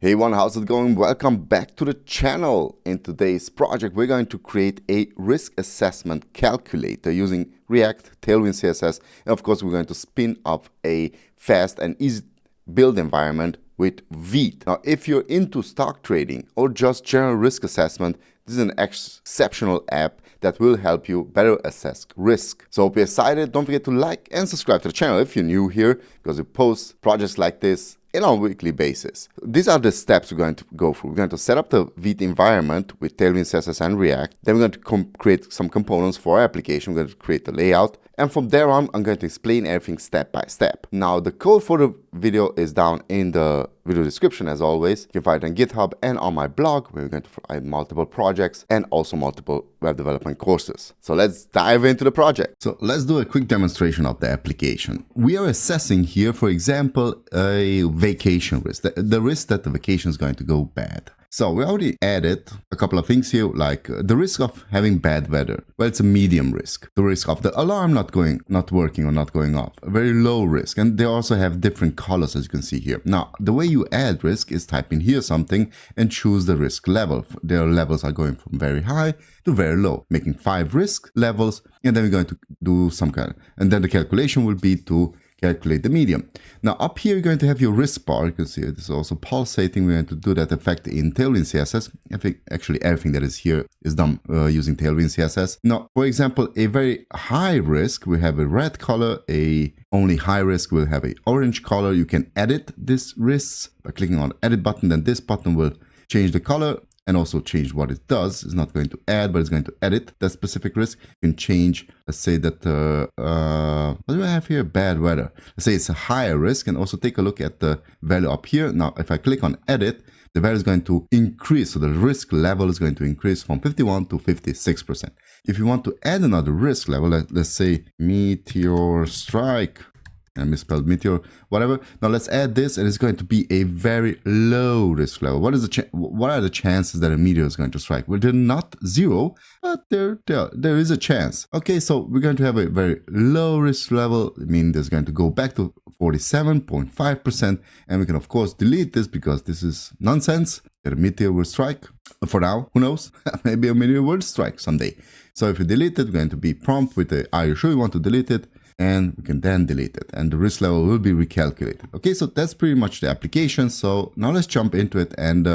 Hey everyone, how's it going? Welcome back to the channel. In today's project, we're going to create a risk assessment calculator using React, Tailwind CSS, and of course, we're going to spin up a fast and easy build environment with Vite. Now, if you're into stock trading or just general risk assessment, this is an exceptional app that will help you better assess risk. So hope you're excited. Don't forget to like and subscribe to the channel if you're new here, because we post projects like this on a weekly basis. These are the steps we're going to go through. We're going to set up the Vite environment with Tailwind CSS and React. Then we're going to create some components for our application. We're going to create the layout. And from there on, I'm going to explain everything step by step. Now, the code for the video is down in the video description as always. You can find it on GitHub and on my blog, where we're going to provide multiple projects and also multiple web development courses. So let's dive into the project. So let's do a quick demonstration of the application. We are assessing here, for example, a vacation risk, the risk that the vacation is going to go bad. So we already added a couple of things here, like the risk of having bad weather. Well, it's a medium risk. The risk of the alarm not working or not going off, a very low risk. And they also have different colors, as you can see here. Now, the way you add risk is type in here something and choose the risk level. Their levels are going from very high to very low, making 5 risk levels. And then we're going to do some kind of, and then the calculation will be to calculate the medium. Now up here you're going to have your risk bar. You can see it is also pulsating. We're going to do that effect in Tailwind CSS. I think actually everything that is here is done using Tailwind CSS. Now, for example, a very high risk, we have a red color. A only high risk will have an orange color. You can edit this risks by clicking on the edit button. Then this button will change the color and also change what it does. It's not going to add, but it's going to edit that specific risk. You can change, let's say that, what do I have here? Bad weather. Let's say it's a higher risk, and also take a look at the value up here. Now, if I click on edit, the value is going to increase. So the risk level is going to increase from 51 to 56%. If you want to add another risk level, let's say meteor strike, I misspelled meteor, whatever. Now let's add this, and it's going to be a very low risk level. What are the chances that a meteor is going to strike? Well, they're not zero, but there is a chance. Okay, so we're going to have a very low risk level. I mean, there's going to go back to 47.5%, and we can of course delete this because this is nonsense that a meteor will strike. For now, who knows? Maybe a meteor will strike someday. So if you delete it, we're going to be prompt with the "Are you sure you want to delete it?" And we can then delete it, and the risk level will be recalculated. Okay, so that's pretty much the application. So now let's jump into it and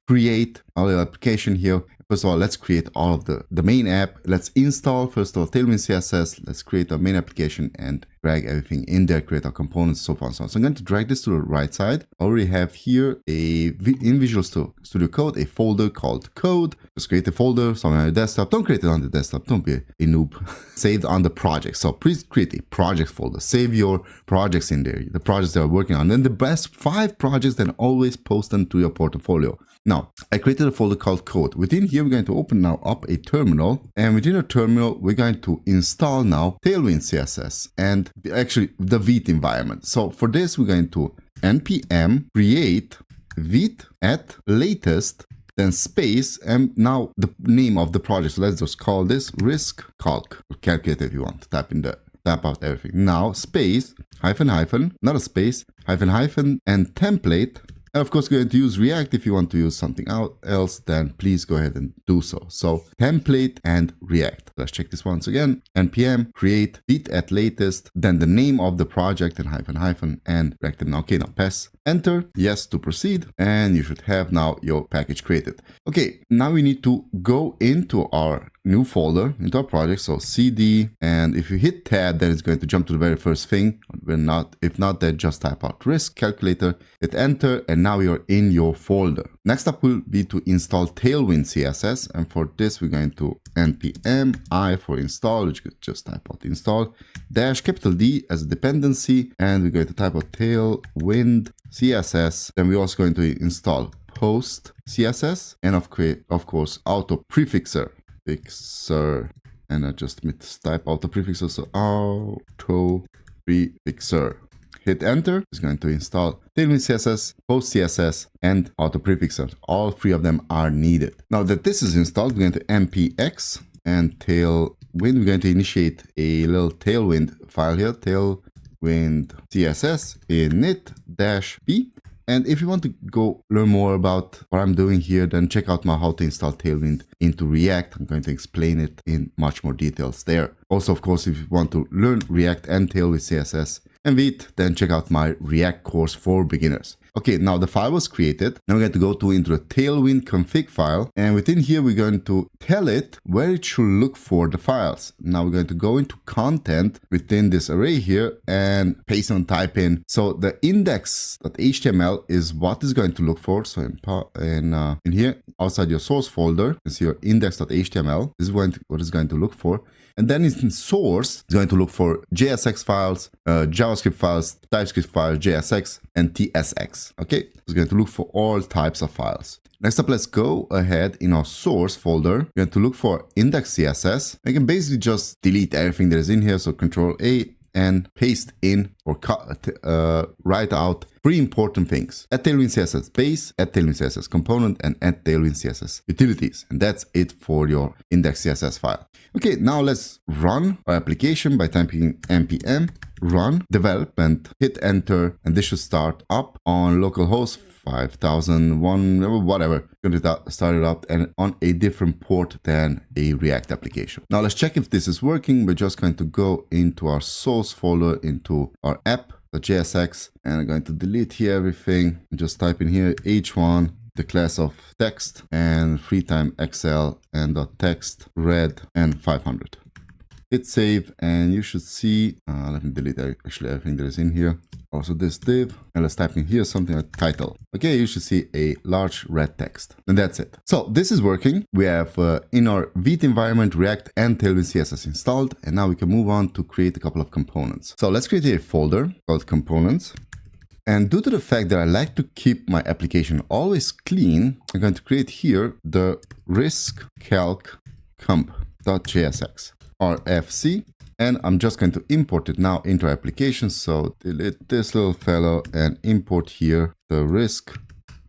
create our application here. First of all, let's create all of the main app. Let's install, first of all, Tailwind CSS. Let's create our main application and drag everything in there, create our components, so far and so on. So I'm going to drag this to the right side. I already have here in Visual Studio Code, a folder called code. Just create a folder somewhere on your desktop. Don't create it on the desktop. Don't be a noob. Saved on the project. So please create a project folder. Save your projects in there, the projects that are working on. And the best 5 projects, then always post them to your portfolio. Now, I created a folder called code. Within here, we're going to open now up a terminal. And within a terminal, we're going to install now Tailwind CSS and actually the Vite environment. So for this, we're going to npm create Vite at latest, then space, and now the name of the project. So let's just call this risk calc. Calculate if you want. Type out everything. Now space, hyphen, not a space, hyphen, and template. And of course, we're going to use React. If you want to use something else, then please go ahead and do so. So template and React. Let's check this once again. npm create Vite at latest, then the name of the project and hyphen and React. Now, okay, now press enter, yes to proceed, and you should have now your package created. Okay, now we need to go into our new folder, into our project. So cd, and if you hit tab, then it's going to jump to the very first thing. If not, then just type out risk calculator, hit enter, and now you're in your folder. Next up will be to install Tailwind CSS, and for this we're going to npm I for install, which you could just type out install dash capital D as a dependency, and we're going to type out Tailwind CSS. Then we're also going to install post CSS, and of course auto prefixer, and I just type auto prefixer, so auto prefixer. Hit enter. It's going to install Tailwind CSS, Post CSS, and Auto Prefixer. All 3 of them are needed. Now that this is installed, we're going to npx and Tailwind. We're going to initiate a little Tailwind file here, Tailwind CSS init-b. And if you want to go learn more about what I'm doing here, then check out my how to install Tailwind into React. I'm going to explain it in much more details there. Also, of course, if you want to learn React and Tailwind CSS and Vite, then check out my React course for beginners. Okay, now the file was created. Now we're going to go into the Tailwind config file. And within here, we're going to tell it where it should look for the files. Now we're going to go into content within this array here and paste and type in. So the index.html is what it's going to look for. So in here, outside your source folder, is your index.html. This is what it's going to look for. And then in source, it's going to look for JSX files, JavaScript files, TypeScript files, JSX, and TSX. Okay, it's going to look for all types of files. Next up, let's go ahead in our source folder. We're going to look for index.css. I can basically just delete everything that is in here. So Control A and paste in or write out three important things. Add Tailwind CSS base, add Tailwind CSS component, and add Tailwind CSS utilities. And that's it for your index.css file. Okay, now let's run our application by typing npm run development, hit enter, and this should start up on localhost 5001, whatever. Going to start it up and on a different port than a React application. Now let's check if this is working. We're just going to go into our source folder, into our app.jsx, and I'm going to delete here everything. Just type in here h1, the class of text, and free time xl and .text red and 500. Hit save, and you should see, let me delete actually everything that is in here. Also this div, and let's type in here something like title. Okay, you should see a large red text, and that's it. So this is working. We have in our Vite environment React and Tailwind CSS installed, and now we can move on to create a couple of components. So let's create a folder called components. And due to the fact that I like to keep my application always clean, I'm going to create here the risk calc comp.jsx. RFC, and I'm just going to import it now into our application. So delete this little fellow and import here the risk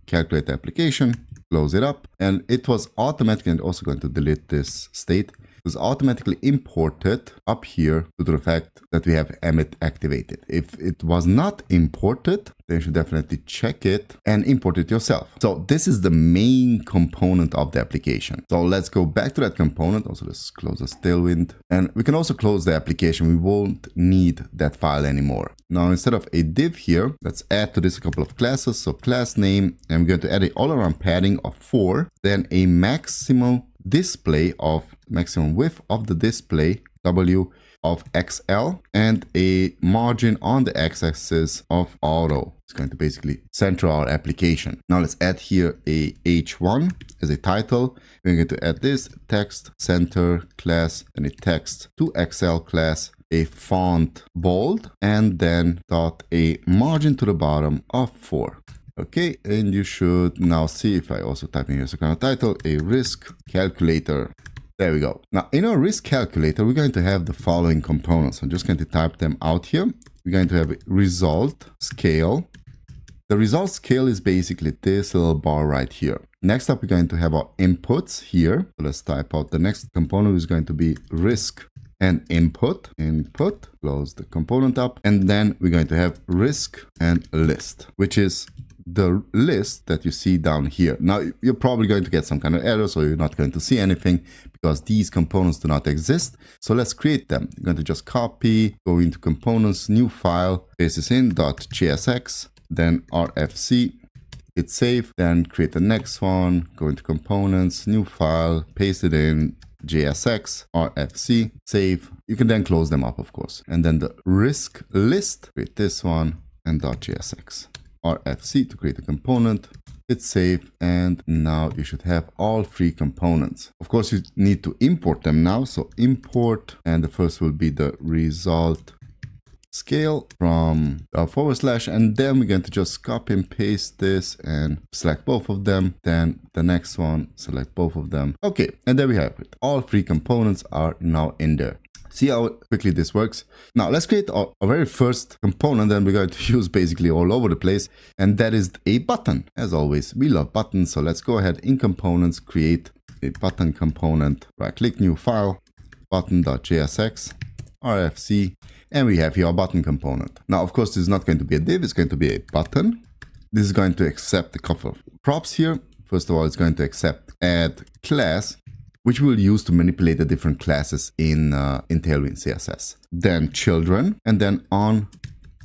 calculate application, close it up, and it was automatically, and also going to delete this state, was automatically imported up here due to the fact that we have emmet activated. If it was not imported, then you should definitely check it and import it yourself. So this is the main component of the application. So let's go back to that component. Also, let's close this Tailwind, and we can also close the application. We won't need that file anymore. Now, instead of a div here, let's add to this a couple of classes. So class name, and we're going to add an all-around padding of 4, then a maximum display of maximum width of the display W of XL, and a margin on the x-axis of auto. It's going to basically center our application. Now let's add here a h1 as a title. We're going to add this text center class and a text to XL class, a font bold, and then dot a margin to the bottom of 4. Okay, and you should now see, if I also type in here some kind of title, a risk calculator. There we go. Now in our risk calculator, we're going to have the following components. I'm just going to type them out here. We're going to have a result scale. The result scale is basically this little bar right here. Next up, we're going to have our inputs here. So let's type out the next component is going to be risk and input, close the component up. And then we're going to have risk and list, which is the list that you see down here. Now, you're probably going to get some kind of error, so you're not going to see anything because these components do not exist. So let's create them. You're going to just copy, go into components, new file, paste this in .jsx, then RFC, hit save, then create the next one, go into components, new file, paste it in, JSX, RFC, save. You can then close them up, of course. And then the risk list, create this one, and .jsx. RFC to create a component, hit save, and now you should have all 3 components. Of course, you need to import them now. So import, and the first will be the result scale from / and then we're going to just copy and paste this and select both of them. Then the next one, select both of them. Okay, and there we have it. All 3 components are now in there. See how quickly this works. Now let's create our very first component that we're going to use basically all over the place. And that is a button. As always, we love buttons. So let's go ahead in components, create a button component, right click, new file, button.jsx, RFC, and we have here our button component. Now, of course, this is not going to be a div, it's going to be a button. this is going to accept a couple of props here. First of all, it's going to accept add class, which we'll use to manipulate the different classes in Tailwind CSS. Then children, and then on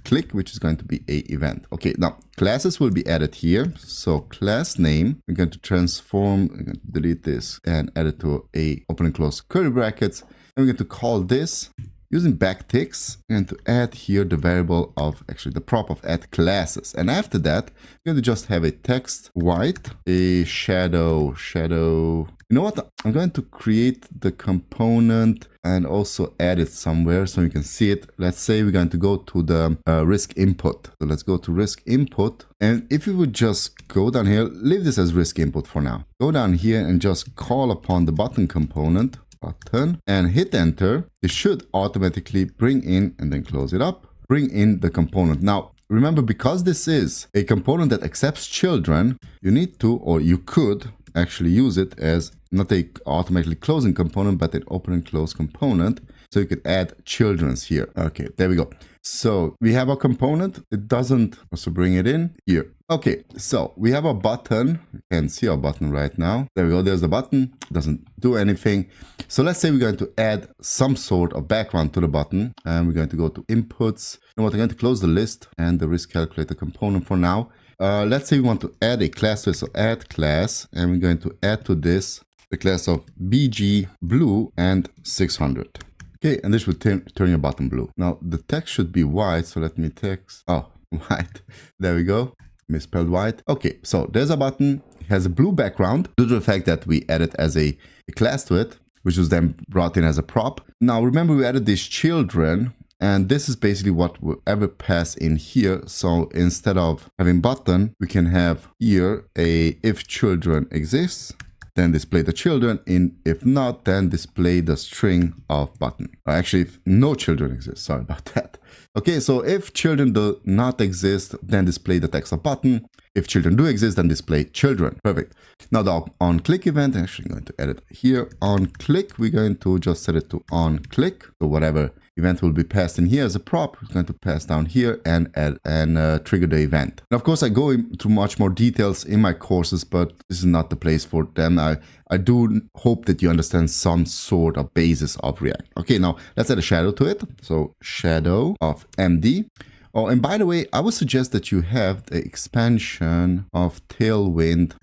click, which is going to be a event. Okay, now classes will be added here. So class name, we're going to transform, we're going to delete this and add it to a open and close curly brackets. And we're going to call this using backticks. We're going to add here the variable of actually the prop of add classes. And after that, we're going to just have a text white, a shadow. You know what? I'm going to create the component and also add it somewhere so you can see it. Let's say we're going to go to the risk input. So let's go to risk input. And if you would just go down here, leave this as risk input for now. Go down here and just call upon the button component, button, and hit enter. It should automatically bring in, and then close it up, bring in the component. Now, remember, because this is a component that accepts children, you need to, or you could actually use it as not a automatically closing component, but an open and close component. So you could add children's here. Okay, there we go. So we have a component. It doesn't also bring it in here. Okay, so we have a button. You can see our button right now. There we go. There's the button. Doesn't do anything. So let's say we're going to add some sort of background to the button. And we're going to go to inputs. And we're going to close the list and the risk calculator component for now. Let's say we want to add a class to it. So add class. And we're going to add to this the class of BG blue and 600. Okay, and this will turn your button blue. Now the text should be white, so let me text. Oh, white. There we go. Misspelled white. Okay, so there's a button. It has a blue background due to the fact that we added as a class to it, which was then brought in as a prop. Now remember, we added these children, and this is basically what will ever pass in here. So instead of having button, we can have here a if children exists, then display the children. If not, then display the string of button. Or actually, if no children exist, sorry about that. Okay, so if children do not exist, then display the text of button. If children do exist, then display children. Perfect. Now the on click event, actually I'm going to edit here. On click, we're going to just set it to on click. So whatever event will be passed in here as a prop, we're going to pass down here and add and trigger the event. And of course, I go into much more details in my courses, but this is not the place for them. I do hope that you understand some sort of basis of React. Okay, now let's add a shadow to it. So shadow of MD. Oh, and by the way, I would suggest that you have the expansion of Tailwind,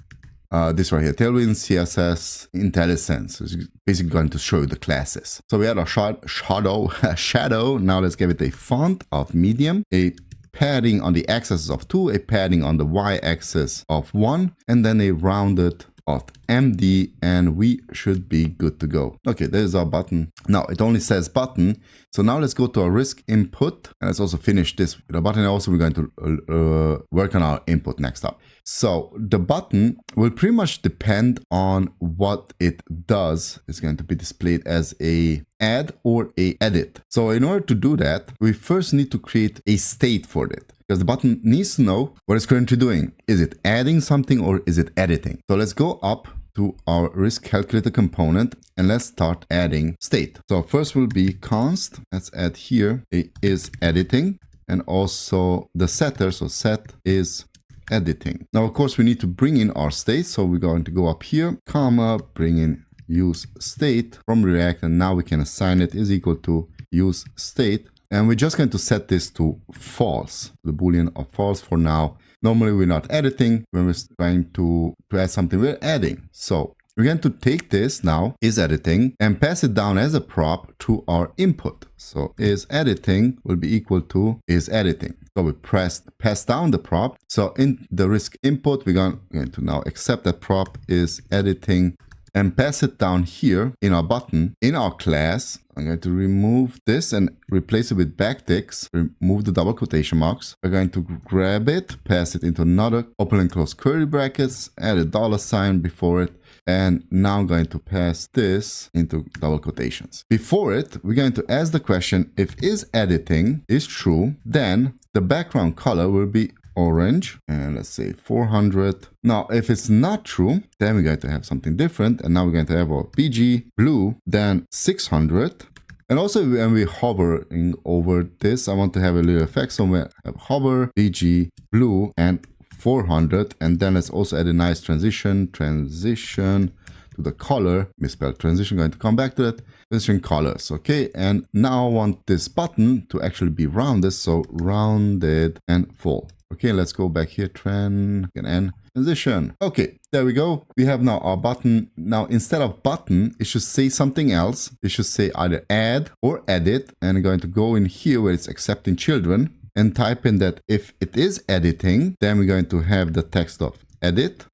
this right here, Tailwind CSS IntelliSense. It's basically going to show you the classes. So we had a shadow. Now let's give it a font of medium, a padding on the x-axis of 2, a padding on the y-axis of 1, and then a rounded of MD, and we should be good to go. Okay, there's our button. Now it only says button. So now let's go to our risk input, and let's also finish this with a button. And also we're going to work on our input next up. So the button will pretty much depend on what it does. It's going to be displayed as a add or a edit. So in order to do that, we first need to create a state for it, because the button needs to know what it's currently doing. Is it adding something or is it editing? So let's go up to our risk calculator component and let's start adding state. So first will be const. Let's add here a is editing, and also the setter. So set is editing. Now, of course, we need to bring in our state. So we're going to go up here, comma, bring in use state from React. And now we can assign it is equal to use state. And we're just going to set this to false, the Boolean of false for now. Normally, we're not editing. When we're trying to add something, we're adding. So we're going to take this now, is editing, and pass it down as a prop to our input. So is editing will be equal to is editing. So we pass down the prop. So in the risk input, we're going to now accept that prop is editing and pass it down here in our button, in our class. I'm going to remove this and replace it with backticks, remove the double quotation marks. We're going to grab it, pass it into another open and close curly brackets, add a $ before it. And now I'm going to pass this into double quotations. Before it, we're going to ask the question, if is editing is true, then the background color will be orange, and let's say 400. Now, if it's not true, then we're going to have something different. And now we're going to have our BG blue, then 600. And also when we're hovering over this, I want to have a little effect. So we have hover, BG blue, and 400. And then let's also add a nice transition to the color, misspelled transition, going to come back to that, transition colors, okay? And now I want this button to actually be rounded, so rounded and full. Okay, let's go back here, transition. Okay, there we go. We have now our button. Now, instead of button, it should say something else. It should say either add or edit, and I'm going to go in here where it's accepting children and type in that if it is editing, then we're going to have the text of edit.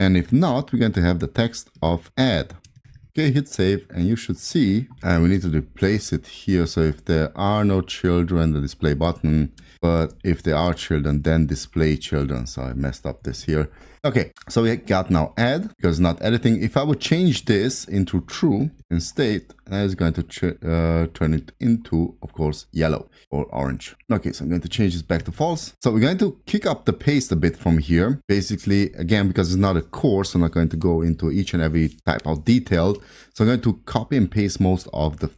And if not, we're going to have the text of add. Okay, hit save, and you should see, and we need to replace it here. So if there are no children, the display button, but if there are children, then display children. So I messed up this here. Okay, so we got now add, because not editing. If I would change this into true in state, that is going to turn it into, of course, yellow or orange. Okay, so I'm going to change this back to false. So we're going to kick up the pace a bit from here. Basically, again, because it's not a course, I'm not going to go into each and every type of detail. So I'm going to copy and paste most of the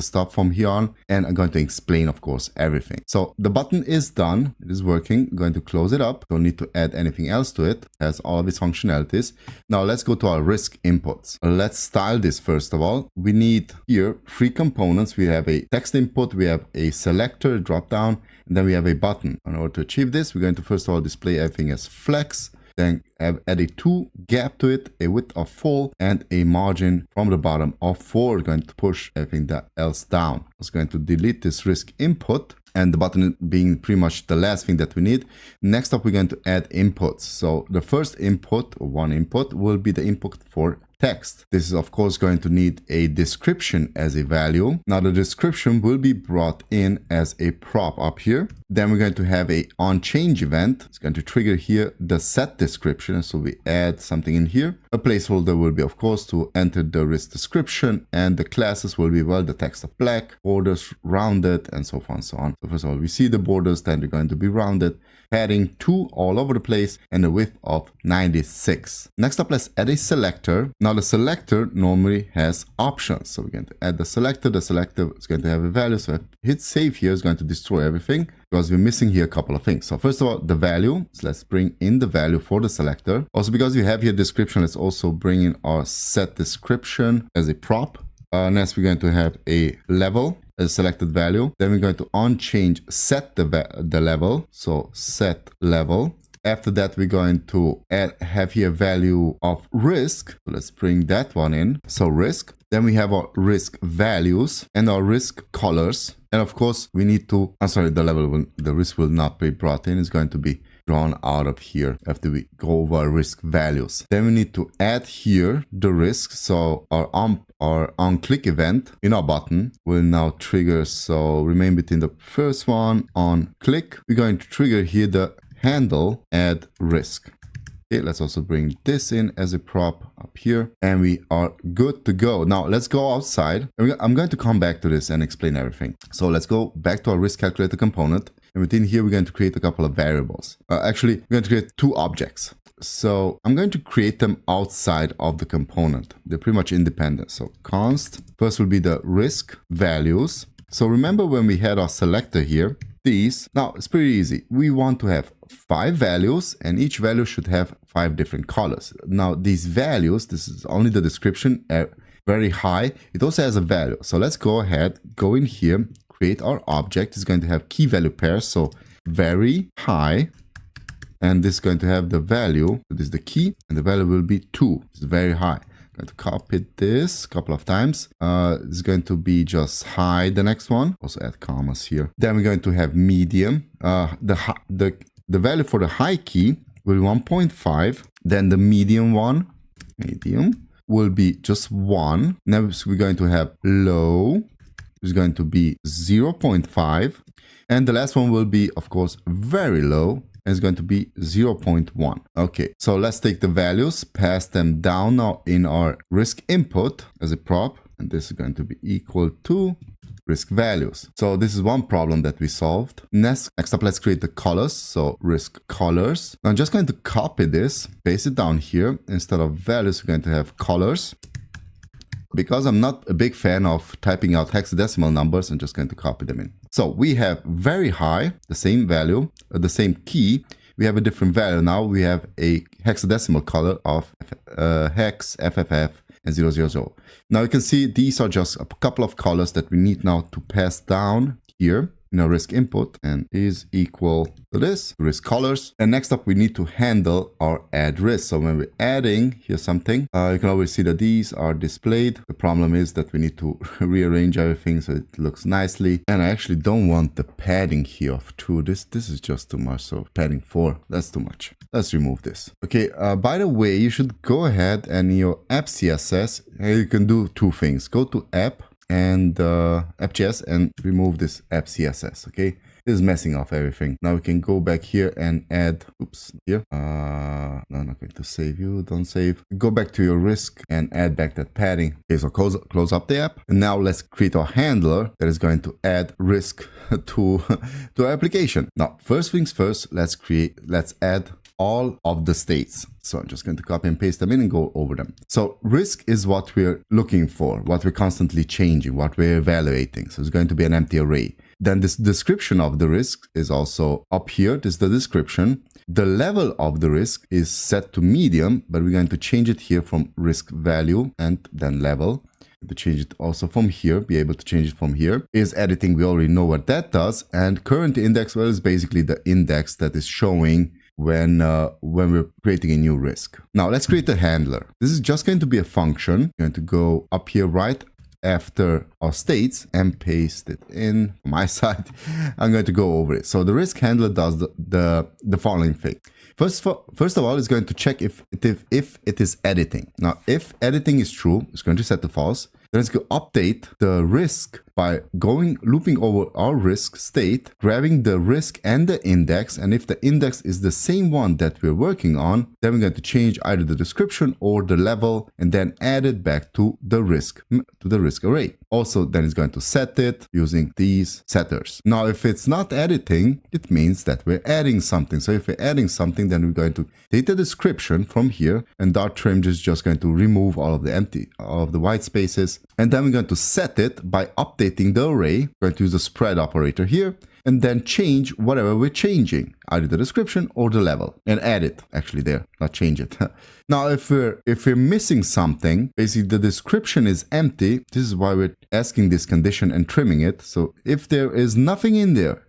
stuff from here on, and I'm going to explain, of course, everything. So the button is done. It is working. I'm going to close it up. Don't need to add anything else to it. It has all of its functionalities. Now let's go to our risk inputs. Let's style this first of all. We need here 3 components. We have a text input, we have a selector, drop down, and then we have a button. In order to achieve this, we're going to first of all display everything as flex. Then add a 2 gap to it, a width of full, and a margin from the bottom of 4. Going to push everything else down. I was going to delete this risk input, and the button being pretty much the last thing that we need. Next up, we're going to add inputs. So the first input, or one input, will be the input for text. This is of course going to need a description as a value. Now the description will be brought in as a prop up here. Then we're going to have a onChange event. It's going to trigger here the set description. So we add something in here. A placeholder will be of course to enter the risk description, and the classes will be, well, the text of black, borders rounded, and so forth and so on. So first of all, we see the borders, then they're going to be rounded, padding 2 all over the place, and a width of 96. Next up, let's add a selector. Now the selector normally has options. So we're going to add the selector. The selector is going to have a value. So hit save here is going to destroy everything because we're missing here a couple of things. So first of all, the value. So let's bring in the value for the selector. Also, because we have here description, let's also bring in our set description as a prop. Next, we're going to have a level as a selected value. Then we're going to onChange set the level. So set level. After that, we're going to have here value of risk. So let's bring that one in. So risk. Then we have our risk values and our risk colors. And of course, we need to, the risk will not be brought in. It's going to be drawn out of here after we go over our risk values. Then we need to add here the risk. So our on-click event in our button will now trigger. So remain between the first one on click. We're going to trigger here the handle add risk. Okay, let's also bring this in as a prop up here, and we are good to go. Now let's go outside. I'm going to come back to this and explain everything. So let's go back to our risk calculator component, and within here we're going to create a couple of variables. Actually, we're going to create 2 objects. So I'm going to create them outside of the component. They're pretty much independent. So const first will be the risk values. So remember when we had our selector here, these, now it's pretty easy. We want to have 5 values, and each value should have 5 different colors. Now these values, this is only the description, very high. It also has a value. So let's go ahead, go in here, create our object. It's going to have key value pairs. So very high, and this is going to have the value. So this is the key, and the value will be 2. It's very high. Going to copy this a couple of times. It's going to be just high, the next one. Also add commas here. Then we're going to have medium. The value for the high key will be 1.5. Then the medium one, will be just 1. Now we're going to have low. It's going to be 0.5. And the last one will be, of course, very low. Is going to be 0.1. Okay, so let's take the values, pass them down now in our risk input as a prop, and this is going to be equal to risk values. So this is one problem that we solved. Next up, let's create the colors. So risk colors. I'm just going to copy this, paste it down here. Instead of values, we're going to have colors. Because I'm not a big fan of typing out hexadecimal numbers, I'm just going to copy them in. So we have very high, the same value, the same key, we have a different value. Now we have a hexadecimal color of hex, FFF, and 000. Now you can see these are just a couple of colors that we need now to pass down here in our risk input, and is equal to this risk colors. And next up, we need to handle our add risk. So when we're adding here something, you can always see that these are displayed. The problem is that we need to rearrange everything so it looks nicely. And I actually don't want the padding here of 2. This is just too much. So padding 4, that's too much. Let's remove this. Okay, by the way, you should go ahead and in your app CSS, you can do 2 things. Go to app and app.js and remove this app CSS. Okay, this is messing up everything. Now we can go back here and add, oops, here. No, I'm not going to save you, don't save. Go back to your risk and add back that padding. Okay, so close up the app. And now let's create our handler that is going to add risk to our application. Now, first things first, let's add all of the states. So I'm just going to copy and paste them in and go over them. So risk is what we're looking for, what we're constantly changing, what we're evaluating. So it's going to be an empty array. Then this description of the risk is also up here. This is the description. The level of the risk is set to medium, but we're going to change it here from risk value and then level. To change it also from here, be able to change it from here. Is editing, we already know what that does. And current index, well, is basically the index that is showing when we're creating a new risk. Now let's create a handler. This is just going to be a function. I'm going to go up here right after our states and paste it in on my side. I'm going to go over it. So the risk handler does the following thing. First of all, it's going to check if it is editing. Now, if editing is true, it's going to set to false. Then it's going to update the risk by looping over our risk state, grabbing the risk and the index. And if the index is the same one that we're working on, then we're going to change either the description or the level and then add it back to the risk array. Also, then it's going to set it using these setters. Now, if it's not editing, it means that we're adding something. So if we're adding something, then we're going to take the description from here, and dot trim is just going to remove all of the white spaces. And then we're going to set it by updating the array. We're going to use the spread operator here and then change whatever we're changing, either the description or the level, and add it actually there, not change it. Now, if we're missing something, basically the description is empty. This is why we're asking this condition and trimming it. So if there is nothing in there,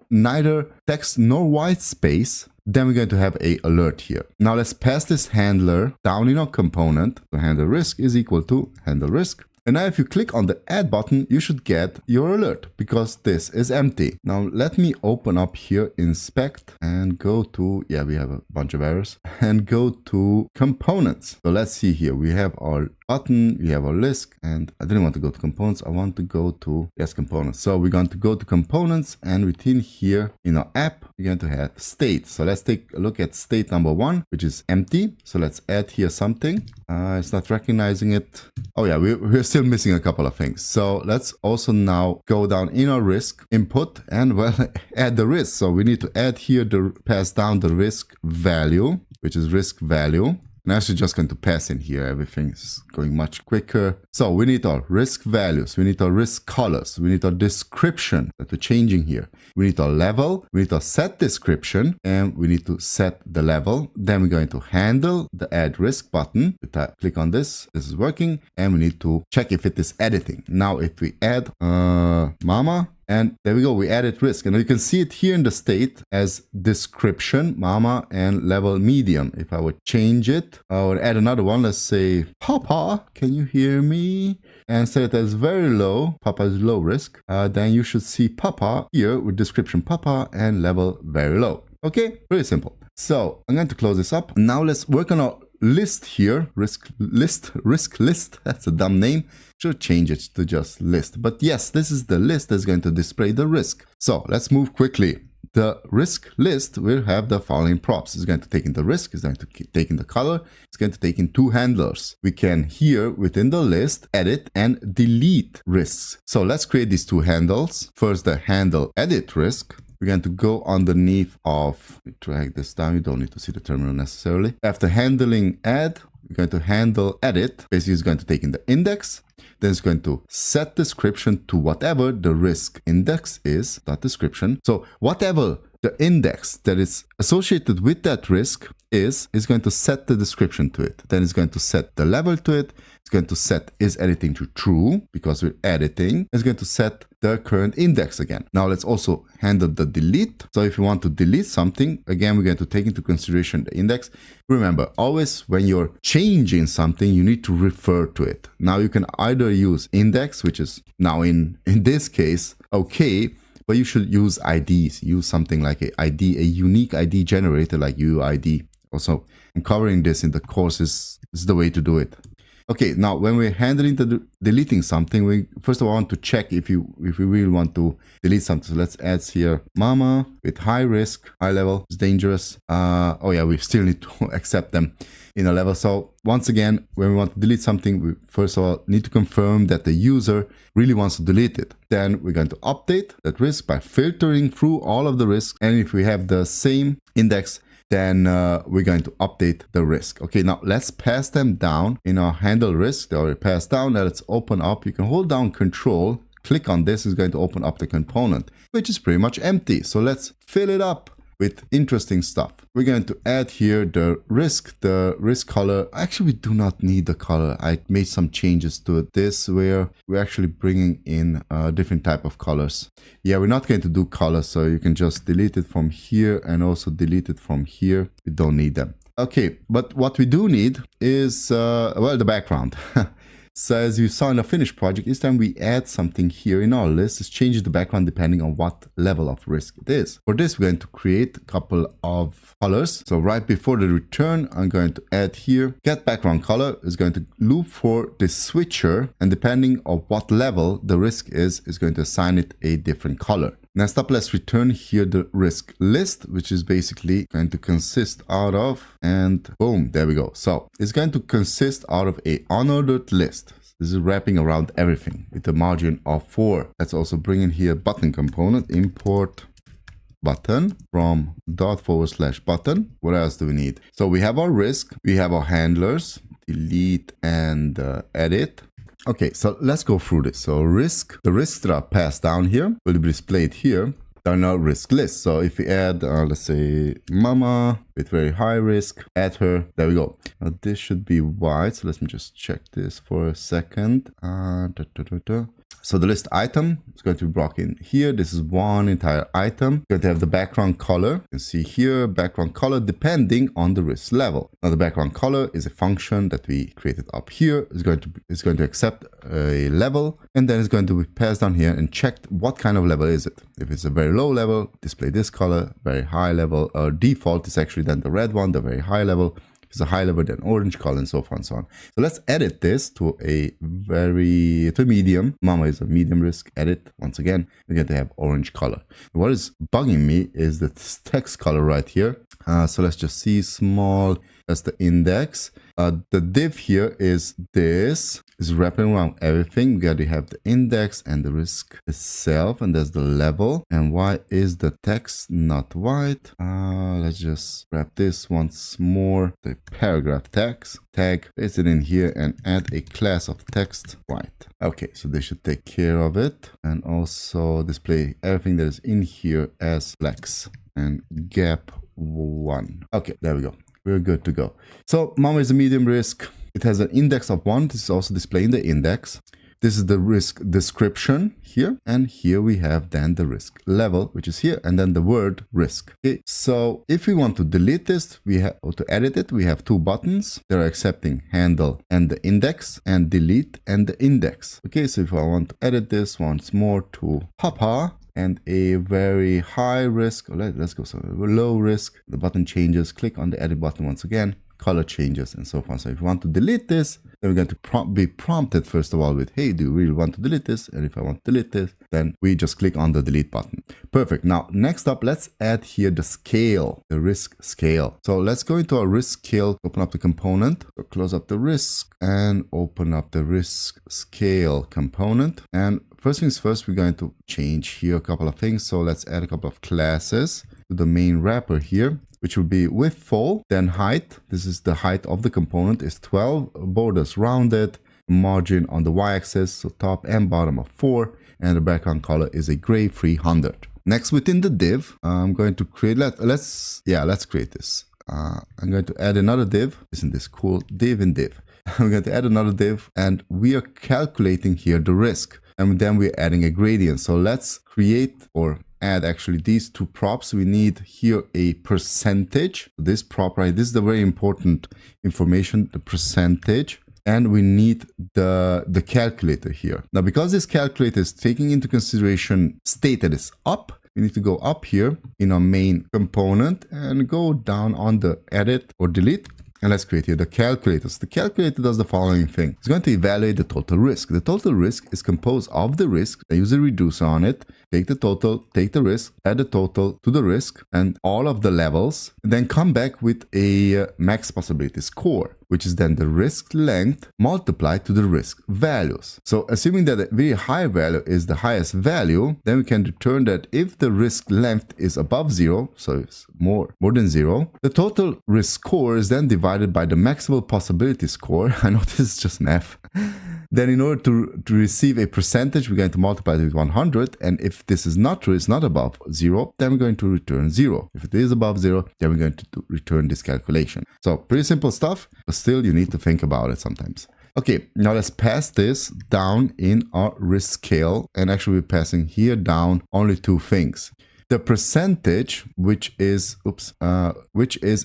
neither text nor white space, then we're going to have a alert here. Now let's pass this handler down in our component. So handler risk is equal to handle risk. And now if you click on the add button, you should get your alert because this is empty. Now let me open up here, inspect, and go to, yeah, we have a bunch of errors, and go to components. So let's see here. We have our button, we have our list, and I didn't want to go to components. I want to go to, yes, components. So we're going to go to components, and within here in our app, we're going to have state. So let's take a look at state number 1, which is empty. So let's add here something. It's not recognizing it. Oh yeah, we're still missing a couple of things. So let's also now go down in our risk input and, well, add the risk. So we need to add here pass down the risk value, which is risk value. And actually just going to pass in here. Everything's going much quicker. So we need our risk values. We need our risk colors. We need our description that we're changing here. We need our level. We need our set description. And we need to set the level. Then we're going to handle the add risk button. Click on this. This is working. And we need to check if it is editing. Now if we add mama. And there we go, we added risk. And you can see it here in the state as description, mama, and level medium. If I would change it, I would add another one. Let's say, Papa, can you hear me? And set it as very low. Papa is low risk. Then you should see Papa here with description Papa and level very low. Okay, very simple. So I'm going to close this up. Now let's work on our list here, risk list, that's a dumb name. Should change it to just list. But yes, this is the list that's going to display the risk. So let's move quickly. The risk list will have the following props. It's going to take in the risk, it's going to take in the color, it's going to take in 2 handlers. We can here within the list edit and delete risks. So let's create these 2 handles. First, the handle edit risk. We're going to go underneath of, drag this down, you don't need to see the terminal necessarily. After handling add, we're going to handle edit. Basically, it's going to take in the index. Then it's going to set description to whatever the risk index is, that description. So whatever the index that is associated with that risk is going to set the description to it. Then it's going to set the level to it. It's going to set is editing to true because we're editing. It's going to set the current index again. Now let's also handle the delete. So if you want to delete something, again, we're going to take into consideration the index. Remember, always when you're changing something, you need to refer to it. Now you can either use index, which is now in this case, okay, but you should use IDs. Use something like a ID, a unique ID generator like UID. Also, I'm covering this in the courses. This is the way to do it. Okay, now when we're handling the deleting something, we first of all want to check if we really want to delete something. So let's add here mama with high risk, high level, it's dangerous. Oh yeah, we still need to accept them in a level. So once again, when we want to delete something, we first of all need to confirm that the user really wants to delete it. Then we're going to update that risk by filtering through all of the risks. And if we have the same index, then we're going to update the risk. Okay, now let's pass them down in our handle risk. They already passed down. Now let's open up. You can hold down Control, click on this, is going to open up the component, which is pretty much empty. So let's fill it up with interesting stuff. We're going to add here the risk color. Actually, we do not need the color. I made some changes to it. This where we're actually bringing in different type of colors. Yeah, we're not going to do colors, so you can just delete it from here and also delete it from here. We don't need them. Okay, but what we do need is, well, the background. So as you saw in the finished project, each time we add something here in our list, it changes the background depending on what level of risk it is. For this, we're going to create a couple of colors. So right before the return, I'm going to add here, get background color is going to loop for the switcher. And depending on what level the risk is going to assign it a different color. Next up, let's return here the risk list, which is basically going to consist out of, and boom, there we go. So it's going to consist out of a unordered list. This is wrapping around everything with a margin of 4. Let's also bring in here button component, import button from /button. What else do we need? So we have our risk, we have our handlers, delete and edit. Okay, so let's go through this. So the risks that are passed down here will be displayed here. They're not risk list. So if we add, let's say mama with very high risk, add her, there we go. Now this should be white. So let me just check this for a second. So the list item is going to be brought in here. This is one entire item. Going to have the background color. You can see here, background color depending on the risk level. Now the background color is a function that we created up here. It's going to accept a level, and then it's going to be passed down here and checked what kind of level is it. If it's a very low level, display this color. Very high level, or default is actually then the red one, the very high level. If it's a high level, then orange color, and so forth and so on. So let's edit this to a medium. Mama is a medium risk. Edit. Once again, we're going to have orange color. What is bugging me is the text color right here. So let's just see small. That's the index. The div here is this. Is wrapping around everything. We got to have the index and the risk itself, and there's the level. And why is the text not white? Let's just wrap this once more. The paragraph text tag, paste it in here, and add a class of text white. Okay, so they should take care of it, and also display everything that is in here as flex and gap 1. Okay, there we go. We're good to go. So mama is a medium risk. It has an index of 1. This is also displaying the index. This is the risk description here. And here we have then the risk level, which is here. And then the word risk. Okay. So if we want to delete this, or to edit it, we have 2 buttons. They're accepting handle and the index, and delete and the index. Okay. So if I want to edit this once more to papa, and a very high risk, let's go so low risk, the button changes, click on the edit button once again, color changes, and so forth. So if you want to delete this, then we're going to be prompted first of all with, hey, do you really want to delete this? And if I want to delete this, then we just click on the delete button. Perfect. Now, next up, let's add here the scale, the risk scale. So let's go into our risk scale, open up the component, so close up the risk and open up the risk scale component. And first things first, we're going to change here a couple of things. So let's add a couple of classes. to the main wrapper here, which will be width full, then height. This is the height of the component is 12, borders rounded, margin on the y-axis, so top and bottom of 4, and the background color is a gray 300. Next, within the div, I'm going to create, let's create this. I'm going to add another div. Isn't this cool? Div in div. I'm going to add another div, and we are calculating here the risk, and then we're adding a gradient. So let's create or add actually these two props. We need here a percentage. This prop, right? This is the very important information, the percentage. And we need the calculator here. Now, because this calculator is taking into consideration state that is up, we need to go up here in our main component and go down on the edit or delete. And let's create here the calculator. So the calculator does the following thing. It's going to evaluate the total risk. The total risk is composed of the risk. I use a reducer on it. Take the total, take the risk, add the total to the risk and all of the levels. Then come back with a max possibility score, which is then the risk length multiplied to the risk values. So assuming that a very high value is the highest value, then we can return that if the risk length is above 0, so it's more than 0, the total risk score is then divided by the maximal possibility score. I know this is just math. Then in order to receive a percentage, we're going to multiply it with 100. And if this is not true, it's not above 0, then we're going to return 0. If it is above 0, then we're going to return this calculation. So pretty simple stuff, but still you need to think about it sometimes. Okay, now let's pass this down in our risk scale. And actually we're passing here down only two things. The percentage, which is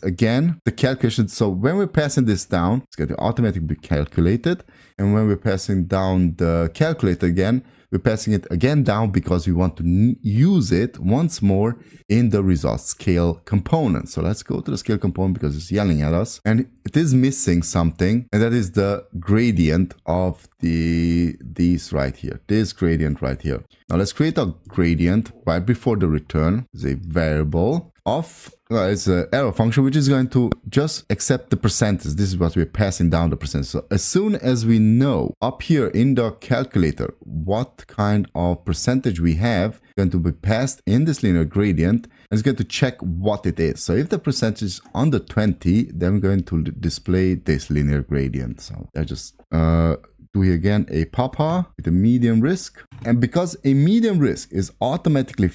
again the calculation. So when we're passing this down, it's going to automatically be calculated. And when we're passing down the calculator again, we're passing it again down because we want to use it once more in the result scale component. So let's go to the scale component because it's yelling at us and it is missing something, and that is the gradient of these right here, this gradient right here. Now let's create a gradient right before the return. It's a variable of it's an arrow function which is going to just accept the percentage. This is what we're passing down the percentage. So as soon as we know up here in the calculator what kind of percentage we have, going to be passed in this linear gradient, and it's going to check what it is. So if the percentage is under 20, then we're going to display this linear gradient. So I just do here again a papa with a medium risk, and because a medium risk is automatically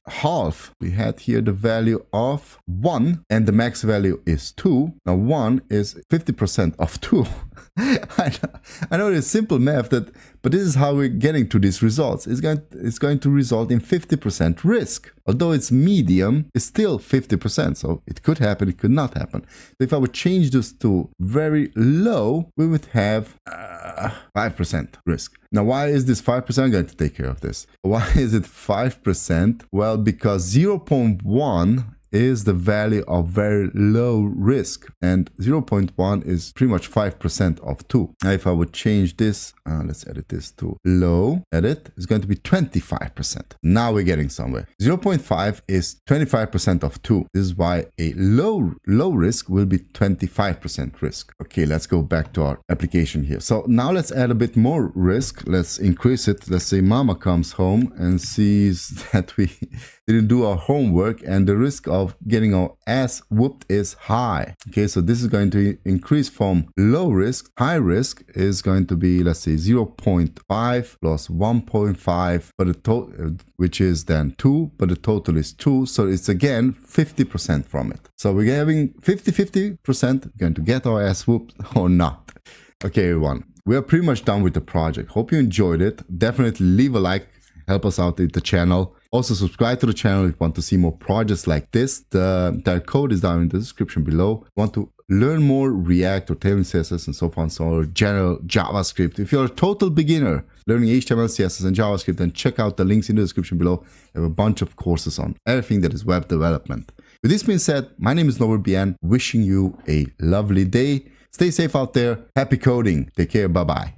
half, we had here the value of 1 and the max value is 2. Now 1 is 50% of 2. I know it's simple math, but this is how we're getting to these results. It's going to result in 50% risk. Although it's medium, it's still 50%. So it could happen, it could not happen. So if I would change this to very low, we would have 5% risk. Now, why is this 5%? I'm going to take care of this. Why is it 5%? Well, because 0.1 is the value of very low risk, and 0.1 is pretty much 5% of 2. Now, if I would change this, let's edit this to low, edit, it's going to be 25%. Now we're getting somewhere. 0.5 is 25% of 2. This is why a low risk will be 25% risk. Okay, let's go back to our application here. So now let's add a bit more risk. Let's increase it. Let's say mama comes home and sees that we didn't do our homework, and the risk of getting our ass whooped is high. Okay, so this is going to increase from low risk. High risk is going to be, let's say, 0.5 plus 1.5, but the total, which is then 2, but the total is 2. So it's again 50% from it. So we're having 50% going to get our ass whooped or not. Okay, everyone, we are pretty much done with the project. Hope you enjoyed it. Definitely leave a like, help us out with the channel. Also subscribe to the channel if you want to see more projects like this. The code is down in the description below. Want to learn more React or Tailwind CSS and so on, so general JavaScript. If you're a total beginner learning HTML, CSS and JavaScript, then check out the links in the description below. I have a bunch of courses on everything that is web development. With this being said, my name is Norbert, wishing you a lovely day. Stay safe out there. Happy coding. Take care. Bye-bye.